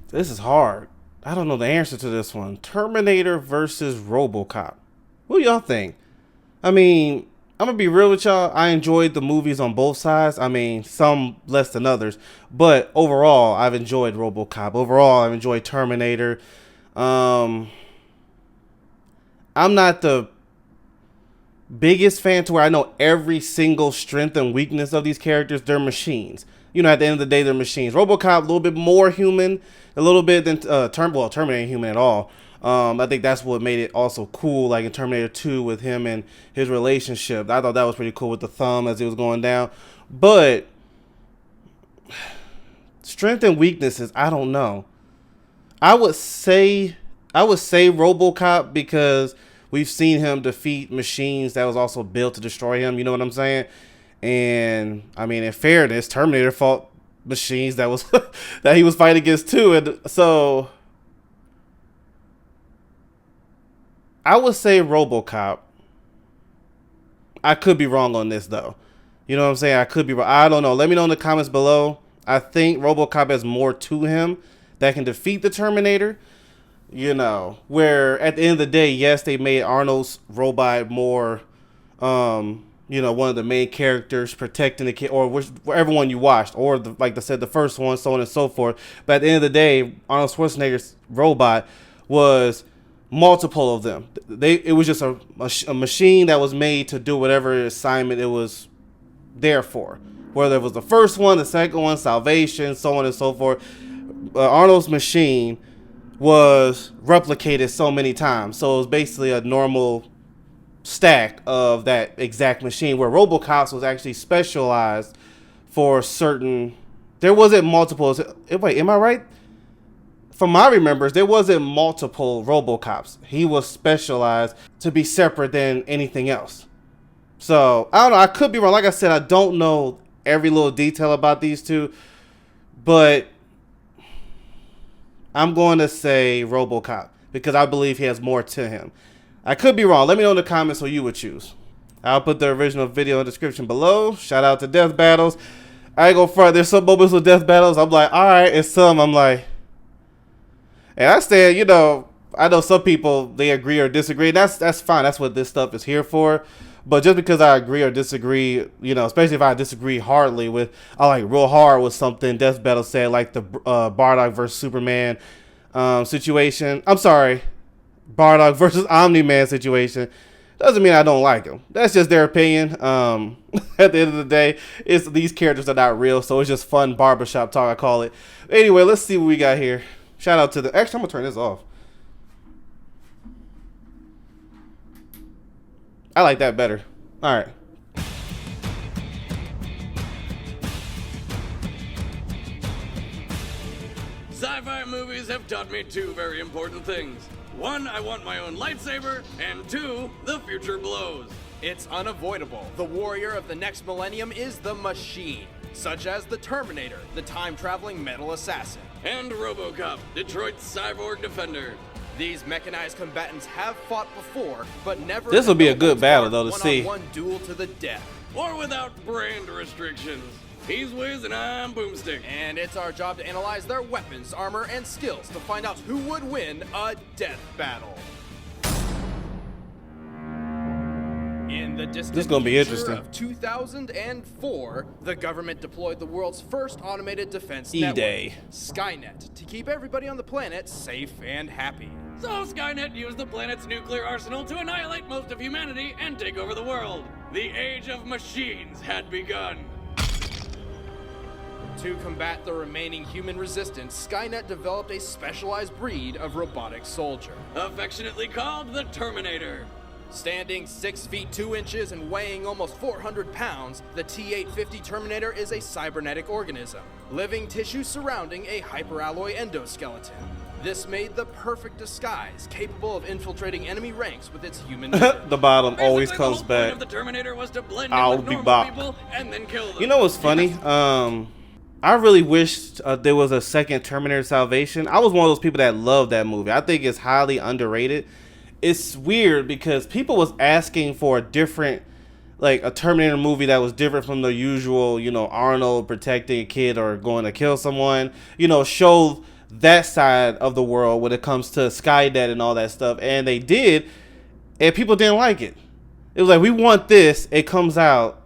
This is hard. I don't know the answer to this one. Terminator versus RoboCop. What do y'all think? I mean, I'm gonna be real with y'all. I enjoyed the movies on both sides. I mean, some less than others, but overall, I've enjoyed RoboCop. Overall, I've enjoyed Terminator. I'm not the biggest fan to where I know every single strength and weakness of these characters. They're machines. You know, at the end of the day, they're machines. RoboCop a little bit more human, a little bit than Terminator ain't human at all. I think that's what made it also cool, like in Terminator 2 with him and his relationship. I thought that was pretty cool with the thumb as it was going down. But strength and weaknesses, I don't know. I would say RoboCop because we've seen him defeat machines that was also built to destroy him. You know what I'm saying? And I mean, in fairness, Terminator fought machines that was that he was fighting against too. And so I would say RoboCop. I could be wrong on this though. You know what I'm saying? I could be wrong. I don't know. Let me know in the comments below. I think RoboCop has more to him that can defeat the Terminator. You know, where at the end of the day, yes, they made Arnold's robot more, you know, one of the main characters protecting the kid, or whichever one you watched, or like I said, the first one, so on and so forth. But at the end of the day, Arnold Schwarzenegger's robot was multiple of them. It was just a machine that was made to do whatever assignment it was there for. Whether it was the first one, the second one, salvation, so on and so forth. Arnold's machine was replicated so many times, so it was basically a normal stack of that exact machine, where RoboCop's was actually specialized for certain. There wasn't multiple. Wait, am I right? From my remembers, there wasn't multiple RoboCops. He was specialized to be separate than anything else. So I don't know. I could be wrong. Like I said, I don't know every little detail about these two, but I'm going to say RoboCop because I believe he has more to him. I could be wrong. Let me know in the comments who you would choose. I'll put the original video in the description below. Shout out to Death Battles. I ain't gonna front. There's some moments with Death Battles I'm like, all right, and some I'm like, and I stand, you know, I know some people, they agree or disagree. That's fine. That's what this stuff is here for. But just because I agree or disagree, you know, especially if I disagree hardly with, I like real hard with something Death Battle said, like the Bardock versus Superman situation. I'm sorry, Bardock versus Omni-Man situation. Doesn't mean I don't like them. That's just their opinion. At the end of the day, these characters are not real, so it's just fun barbershop talk, I call it. Anyway, let's see what we got here. Shout out to the... Actually, I'm going to turn this off. I like that better. All right. Sci-fi movies have taught me two very important things. One, I want my own lightsaber, and two, the future blows. It's unavoidable. The warrior of the next millennium is the machine, such as the Terminator, the time-traveling metal assassin. And RoboCop, Detroit's cyborg defender. These mechanized combatants have fought before, but never... This will be a good battle, though, to see. One-on-one duel to the death. Or without brand restrictions. He's Wiz and I'm Boomstick. And it's our job to analyze their weapons, armor, and skills to find out who would win a death battle. In the distant This is gonna be future interesting. of 2004, the government deployed the world's first automated defense E-Day. network, Skynet, to keep everybody on the planet safe and happy. So Skynet used the planet's nuclear arsenal to annihilate most of humanity and take over the world. The age of machines had begun. To combat the remaining human resistance, Skynet developed a specialized breed of robotic soldier. Affectionately called the Terminator. Standing 6 feet 2 inches and weighing almost 400 pounds, the T-850 Terminator is a cybernetic organism, living tissue surrounding a hyperalloy endoskeleton. This made the perfect disguise, capable of infiltrating enemy ranks with its human The bottom always Basically, comes the whole back. point of the Terminator was to blend in I'll with be normal back. people and then kill them. You know what's funny? I really wished there was a second Terminator Salvation. I was one of those people that loved that movie. I think it's highly underrated. It's weird because people was asking for a different like a Terminator movie that was different from the usual, you know, Arnold protecting a kid or going to kill someone, you know, show that side of the world when it comes to Skynet and all that stuff. And they did, and people didn't like it. It was like, we want this. It comes out.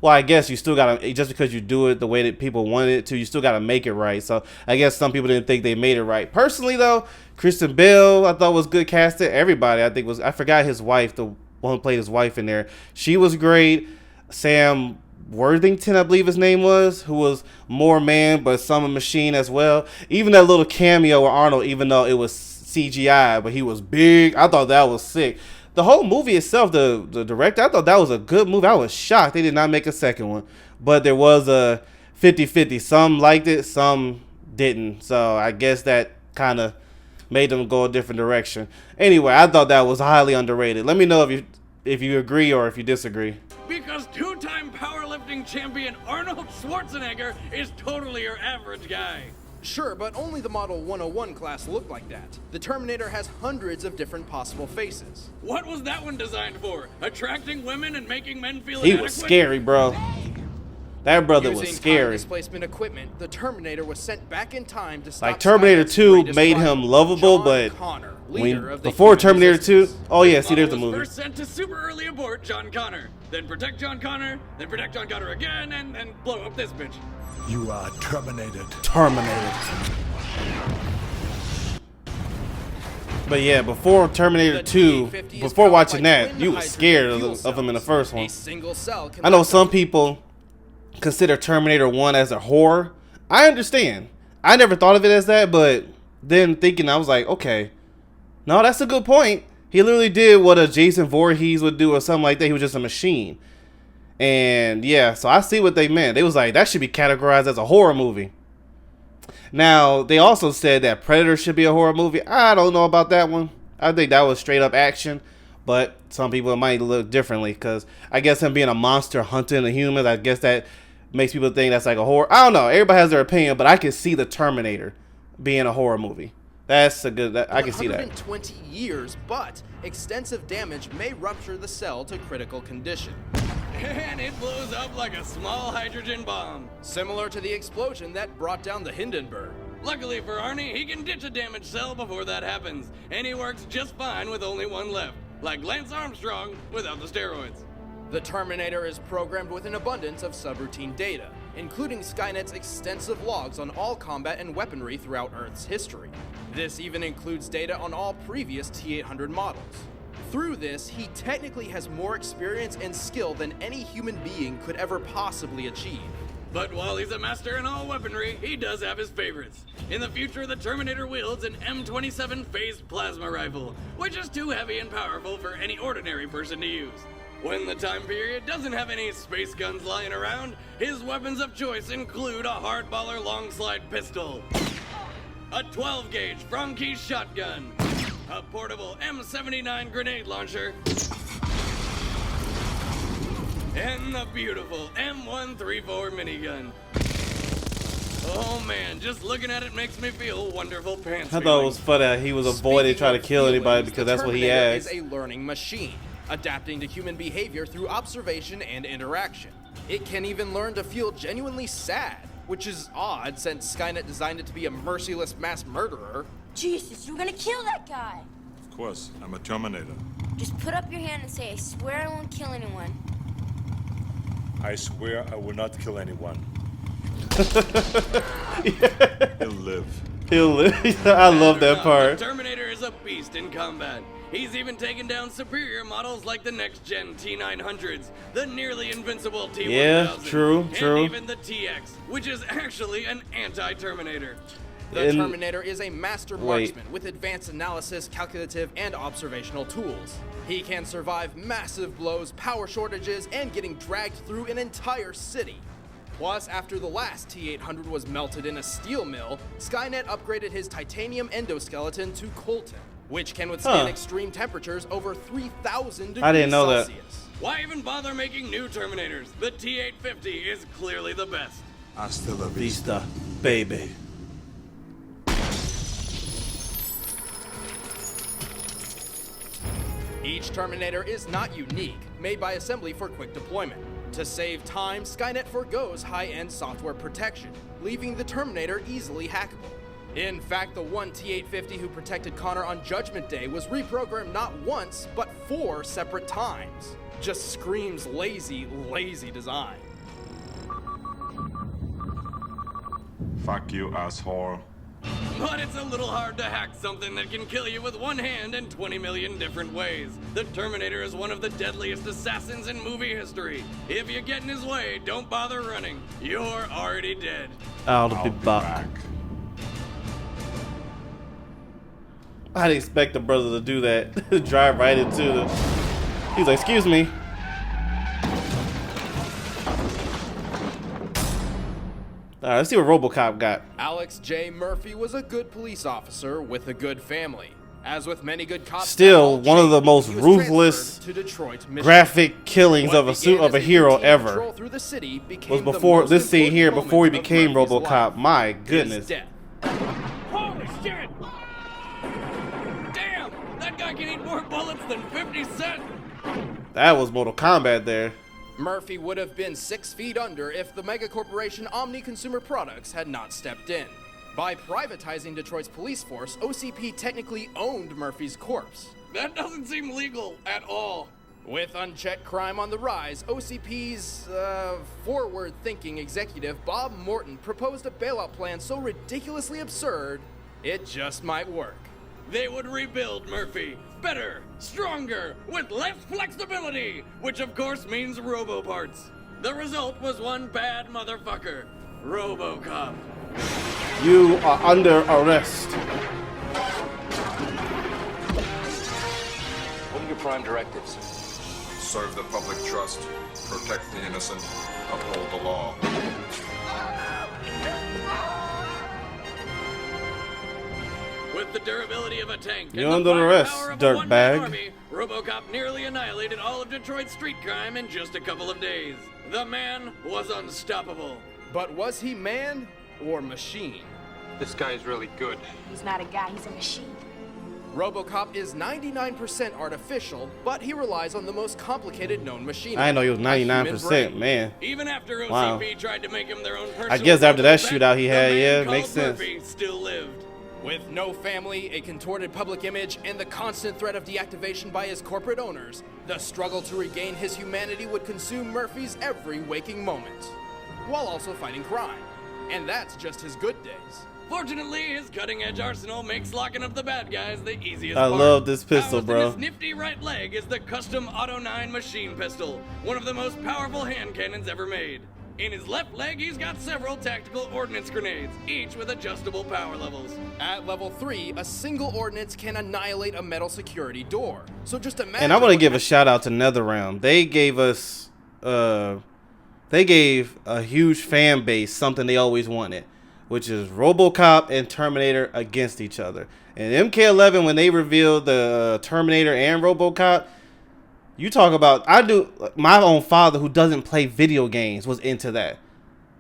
Well, I guess you still gotta, just because you do it the way that people wanted it to, you still gotta make it right. So I guess some people didn't think they made it right. Personally, though, Kristen Bell I thought was good casted. Everybody I think was, I forgot his wife, the one who played his wife in there. She was great. Sam Worthington, I believe his name was, who was more man but some a machine as well. Even that little cameo with Arnold, even though it was CGI, but he was big. I thought that was sick. The whole movie itself, the director, I thought that was a good movie. I was shocked they did not make a second one. But there was a 50-50. Some liked it, some didn't. So I guess that kind of made them go a different direction. Anyway, I thought that was highly underrated. Let me know if you agree or if you disagree. Because two-time powerlifting champion Arnold Schwarzenegger is totally your average guy. Sure, but only the Model 101 class looked like that. The Terminator has hundreds of different possible faces. What was that one designed for? Attracting women and making men feel He inadequate? was scary, bro. That brother was Using scary. time displacement equipment, the Terminator was sent back in time to stop Like Terminator Skynet's 2 greatest made rival, him lovable, John but Connor, leader of the before human Terminator 2, resistance. oh yeah, see there's the Apollo was movie. first sent to super early abort John Connor, then protect John Connor, then protect John Connor again, and blow up this bitch. You are terminated. Terminated. But yeah, before Terminator The 2, T-850 is before powered watching by that, twin you were hydrogen scared fuel of him in the cells. first one. A single cell can I know last some up- people consider Terminator 1 as a horror. I understand. I never thought of it as that, but then thinking, I was like, okay, no, that's a good point. He literally did what a Jason Voorhees would do or something like that. He was just a machine. And yeah, so I see what they meant. They was like, that should be categorized as a horror movie. Now, they also said that Predator should be a horror movie. I don't know about that one. I think that was straight up action. But some people might look differently because I guess him being a monster hunting the humans, I guess that makes people think that's like a horror. I don't know. Everybody has their opinion, but I can see the Terminator being a horror movie. That's a good, I can see that. 120 years, but extensive damage may rupture the cell to critical condition. And it blows up like a small hydrogen bomb. Similar to the explosion that brought down the Hindenburg. Luckily for Arnie, he can ditch a damaged cell before that happens, and he works just fine with only one left, like Lance Armstrong without the steroids. The Terminator is programmed with an abundance of subroutine data, including Skynet's extensive logs on all combat and weaponry throughout Earth's history. This even includes data on all previous T-800 models. Through this, he technically has more experience and skill than any human being could ever possibly achieve. But while he's a master in all weaponry, he does have his favorites. In the future, the Terminator wields an M27 phased plasma rifle, which is too heavy and powerful for any ordinary person to use. When the time period doesn't have any space guns lying around, his weapons of choice include a hardballer long slide pistol, a 12-gauge Franke shotgun, a portable M79 grenade launcher, and the beautiful M134 minigun. Oh man, just looking at it makes me feel wonderful pants. I thought it was funny that he was avoiding Speaking trying to of kill anybody feelings, because the that's what he Terminator asked. is a learning machine, adapting to human behavior through observation and interaction. It can even learn to feel genuinely sad, which is odd since Skynet designed it to be a merciless mass murderer. Jesus, you're gonna kill that guy. Of course, I'm a Terminator. Just put up your hand and say, I swear I won't kill anyone. I swear I will not kill anyone. He'll live. He'll live. I love that part. The Terminator is a beast in combat. He's even taken down superior models like the next-gen T900s, the nearly invincible T1000, Yeah, true, and true. even the TX, which is actually an anti-Terminator. The And- Terminator is a master Wait. marksman with advanced analysis, calculative, and observational tools. He can survive massive blows, power shortages, and getting dragged through an entire city. Plus, after the last T-800 was melted in a steel mill, Skynet upgraded his titanium endoskeleton to Colton, which can withstand Huh. extreme temperatures over 3,000 degrees I didn't know that. Celsius. Why even bother making new Terminators? The T-850 is clearly the best. Hasta la vista. Vista, baby. Each Terminator is not unique, made by assembly for quick deployment. To save time, Skynet forgoes high-end software protection, leaving the Terminator easily hackable. In fact, the one T-850 who protected Connor on Judgment Day was reprogrammed not once, but 4 separate times. Just screams lazy, lazy design. Fuck you, asshole. But it's a little hard to hack something that can kill you with one hand in 20 million different ways. The Terminator is one of the deadliest assassins in movie history. If you get in his way, don't bother running. You're already dead. I'll be back. I didn't expect the brother to do that. Drive right into the... He's like, excuse me. Alright, let's see what RoboCop got. Alex J. Murphy was a good police officer with a good family. As with many good cops, still one of the most ruthless, to Detroit, graphic killings of a hero ever. Through the city was before this scene here, before he became RoboCop. My goodness. Holy shit! Damn! That guy can eat more bullets than 50 Cent! That was Mortal Kombat there. Murphy would have been 6 feet under if the megacorporation Omni Consumer Products had not stepped in. By privatizing Detroit's police force, OCP technically owned Murphy's corpse. That doesn't seem legal at all. With unchecked crime on the rise, OCP's forward-thinking executive Bob Morton proposed a bailout plan so ridiculously absurd, it just might work. They would rebuild Murphy. Better, stronger, with less flexibility, which of course means robo-parts. The result was one bad motherfucker, RoboCop. You are under arrest. What are your prime directives? Serve the public trust, protect the innocent, uphold the law. With the durability of a tank You're and the under arrest, firepower of a one-man dirtbag. army, RoboCop nearly annihilated all of Detroit's street crime in just a couple of days. The man was unstoppable. But was he man or machine? This guy is really good. He's not a guy, he's a machine. RoboCop is 99% artificial, but he relies on the most complicated known machinery. I didn't know he was a human 99%, brain. man. Even after OCP Wow. tried to make him their own personal I guess after that Robocop, shootout he had, the man yeah, it called makes sense. Murphy still lived. With no family, a contorted public image, and the constant threat of deactivation by his corporate owners, the struggle to regain his humanity would consume Murphy's every waking moment, while also fighting crime. And that's just his good days. Fortunately, his cutting-edge arsenal makes locking up the bad guys the easiest I part. love this pistol, Housed in bro. his nifty right leg is the custom Auto 9 machine pistol, one of the most powerful hand cannons ever made. In his left leg, he's got several tactical ordnance grenades, each with adjustable power levels. At level 3, a single ordnance can annihilate a metal security door. So just imagine. And I want to give a shout out to NetherRealm. They gave us, they gave a huge fan base something they always wanted, which is RoboCop and Terminator against each other. And MK11, when they revealed the Terminator and RoboCop, you talk about, my own father who doesn't play video games was into that.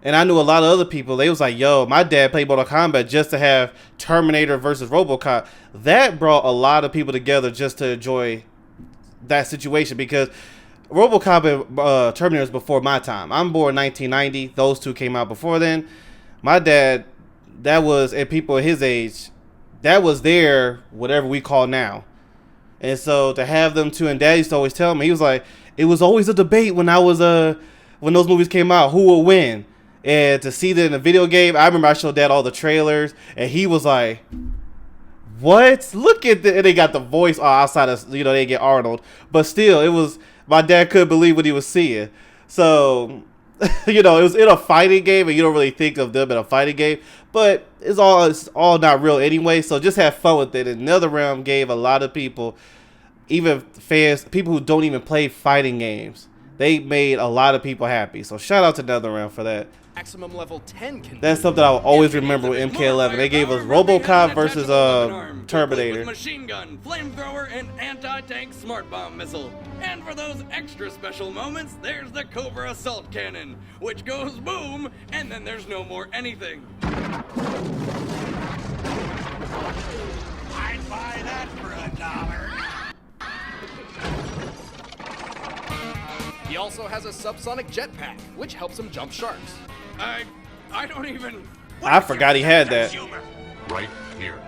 And I knew a lot of other people, they was like, yo, my dad played Mortal Kombat just to have Terminator versus RoboCop. That brought a lot of people together just to enjoy that situation, because RoboCop and Terminator is before my time. I'm born 1990. Those two came out before then. My dad, that was, and people his age, that was their whatever we call now. And so to have them two, and Dad used to always tell me, he was like, it was always a debate when I was when those movies came out, who would win. And to see that in a video game, I remember I showed Dad all the trailers, and he was like, what? Look at the, and they got the voice outside of, they get Arnold, but still, it was, my dad couldn't believe what he was seeing. So, it was in a fighting game, and you don't really think of them in a fighting game, but it's all not real anyway. So just have fun with it. And NetherRealm gave a lot of people, even fans, people who don't even play fighting games, they made a lot of people happy. So shout out to NetherRealm for that. Maximum level 10 can That's something I'll always remember with MK11. They gave us RoboCop versus Terminator. With machine gun, flamethrower, and anti-tank smart bomb missile. And for those extra special moments, there's the Cobra assault cannon, which goes boom, and then there's no more anything. I'd buy that for $1. He also has a subsonic jetpack, which helps him jump sharks. I don't even... I forgot he had that. Right here.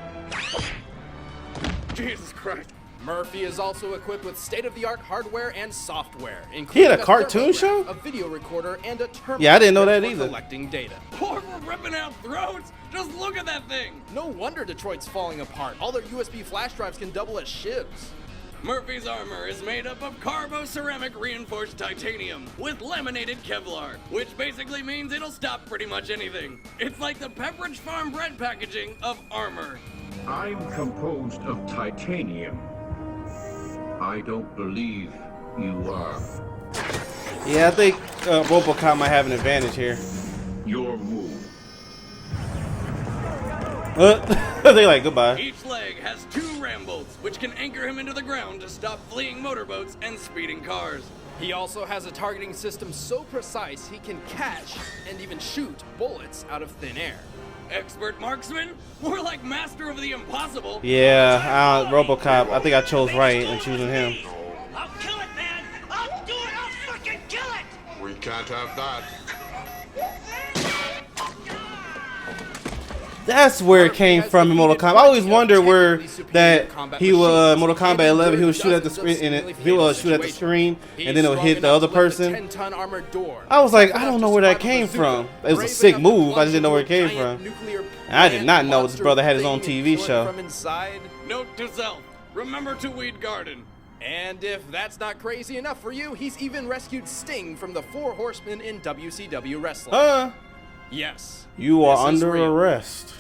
Jesus Christ. Murphy is also equipped with state-of-the-art hardware and software, including He had a cartoon show? a video recorder, and a terminal. Yeah, I didn't know that for either. Collecting data. Poor for ripping out throats. Just look at that thing. No wonder Detroit's falling apart. All their USB flash drives can double as shivs. Murphy's armor is made up of carbo-ceramic reinforced titanium with laminated Kevlar, which basically means it'll stop pretty much anything. It's like the Pepperidge Farm bread packaging of armor. I'm composed of titanium. I don't believe you are. Yeah, I think RoboCop might have an advantage here. Your move. They like, goodbye. Each leg has 2 ram bolts, which can anchor him into the ground to stop fleeing motorboats and speeding cars. He also has a targeting system so precise he can catch and even shoot bullets out of thin air. Expert marksman? More like master of the impossible. Yeah, RoboCop. I think I chose right in choosing him. I'll kill it, man! I'll do it! I'll fucking kill it! We can't have that. That's where it came from in Mortal Kombat. I always wonder where that he was Mortal Kombat 11. He would shoot at the screen, and he would shoot at the screen, and then it would hit the other person. I was like, I don't know where that came from. It was a sick move. I just didn't know where it came from. And I did not know this brother had his own TV show. Note to self: remember to weed garden. And if that's not crazy enough for you, he's even rescued Sting from the 4 Horsemen in WCW wrestling. Yes. You are under arrest.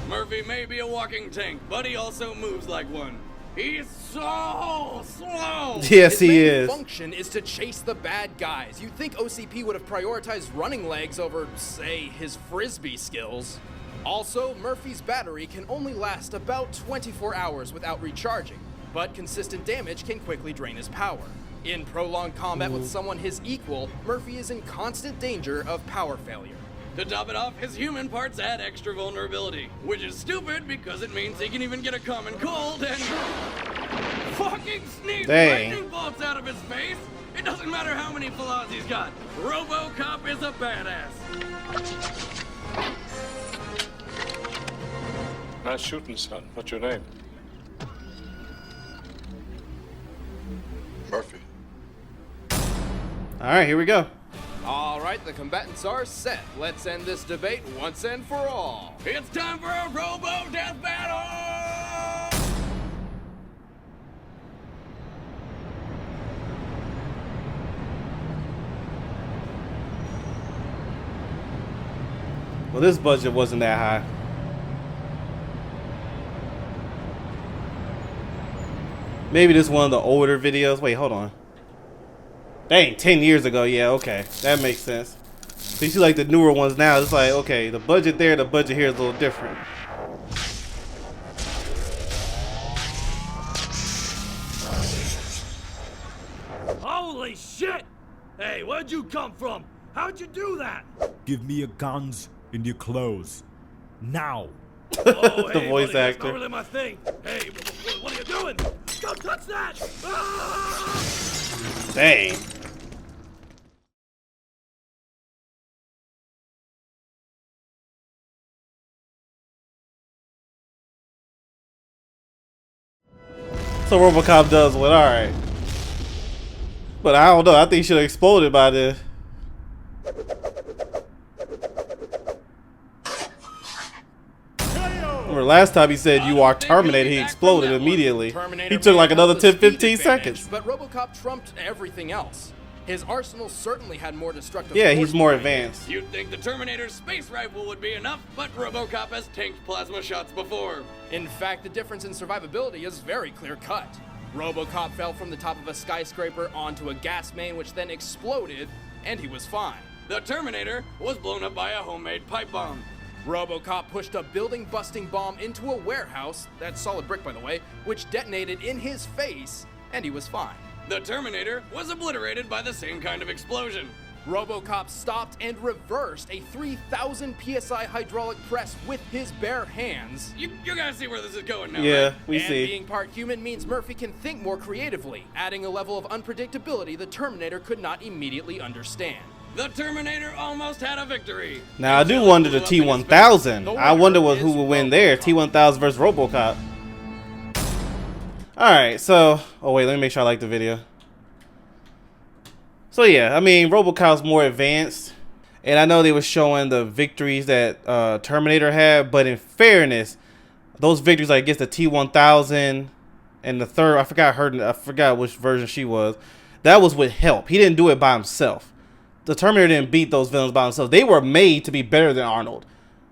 Murphy may be a walking tank, but he also moves like one. He's so slow. Yes, he is. His main function is to chase the bad guys. You'd think OCP would have prioritized running legs over, say, his frisbee skills. Also, Murphy's battery can only last about 24 hours without recharging, but consistent damage can quickly drain his power. In prolonged combat with someone his equal, Murphy is in constant danger of power failure. To top it off, his human parts add extra vulnerability, which is stupid because it means he can even get a common cold and fucking sneeze lightning bolts out of his face. It doesn't matter how many flaws he's got. RoboCop is a badass. Nice shooting, son. What's your name? Murphy. All right, here we go. All right, the combatants are set. Let's end this debate once and for all. It's time for a Robo Death Battle! Well, this budget wasn't that high. Maybe this is one of the older videos. Wait, hold on. Dang, 10 years ago. Yeah, okay. That makes sense. So you see like the newer ones now, it's like, okay, the budget there, the budget here is a little different. Holy shit! Hey, where'd you come from? How'd you do that? Give me your guns and your clothes. Now! Oh, The hey, voice buddy, that's actor. not really my thing. Hey, what are you doing? Don't touch that! Ah! Dang. So RoboCop does what? Alright. But I don't know. I think he should have exploded by this. Remember last time he said you are terminated, he exploded immediately. He took like another 10-15 seconds. But RoboCop trumped everything else. His arsenal certainly had more destructive Yeah, he's force more behind it. advanced. You'd think the Terminator's space rifle would be enough, but RoboCop has tanked plasma shots before. In fact, the difference in survivability is very clear-cut. RoboCop fell from the top of a skyscraper onto a gas main, which then exploded, and he was fine. The Terminator was blown up by a homemade pipe bomb. RoboCop pushed a building-busting bomb into a warehouse, that's solid brick by the way, which detonated in his face, and he was fine. The Terminator was obliterated by the same kind of explosion. RoboCop stopped and reversed a 3,000 psi hydraulic press with his bare hands. You guys see where this is going now, Yeah, right? we And see. being part human means Murphy can think more creatively, adding a level of unpredictability the Terminator could not immediately understand. The Terminator almost had a victory. Now I do Until it wonder the blew up in his T1000. face. I wonder The who winner would win is there, RoboCop. T1000 versus RoboCop. All right, so wait, let me make sure I like the video. So yeah, I mean RoboCop's more advanced, and I know they were showing the victories that Terminator had, but in fairness, those victories like against the T1000 and the third, I forgot which version she was. That was with help. He didn't do it by himself. The Terminator didn't beat those villains by themselves. They were made to be better than Arnold.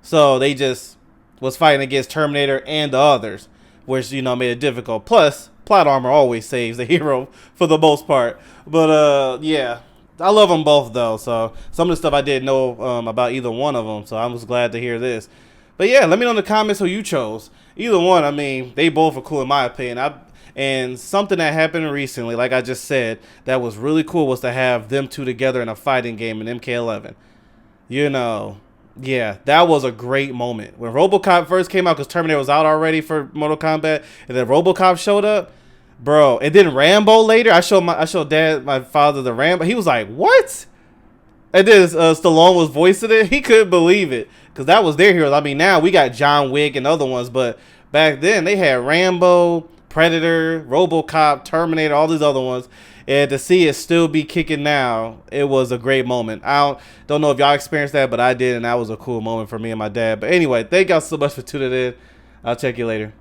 So they just was fighting against Terminator and the others, which, you know, made it difficult. Plus, plot armor always saves the hero for the most part. But, yeah, I love them both, though. So some of the stuff I didn't know about either one of them. So I was glad to hear this. But, yeah, let me know in the comments who you chose. Either one, I mean, they both are cool in my opinion. And something that happened recently, like I just said, that was really cool was to have them two together in a fighting game in MK11. You know, yeah, that was a great moment. When RoboCop first came out, because Terminator was out already for Mortal Kombat, and then RoboCop showed up, bro. And then Rambo later, I showed my father the Rambo. He was like, what? And then Stallone was voicing it. He couldn't believe it, because that was their heroes. I mean, now we got John Wick and other ones, but back then they had Rambo, Predator, RoboCop, Terminator, all these other ones, and to see it still be kicking now, it was a great moment. I don't know if y'all experienced that, but I did, and that was a cool moment for me and my dad. But anyway, thank y'all so much for tuning in. I'll check you later.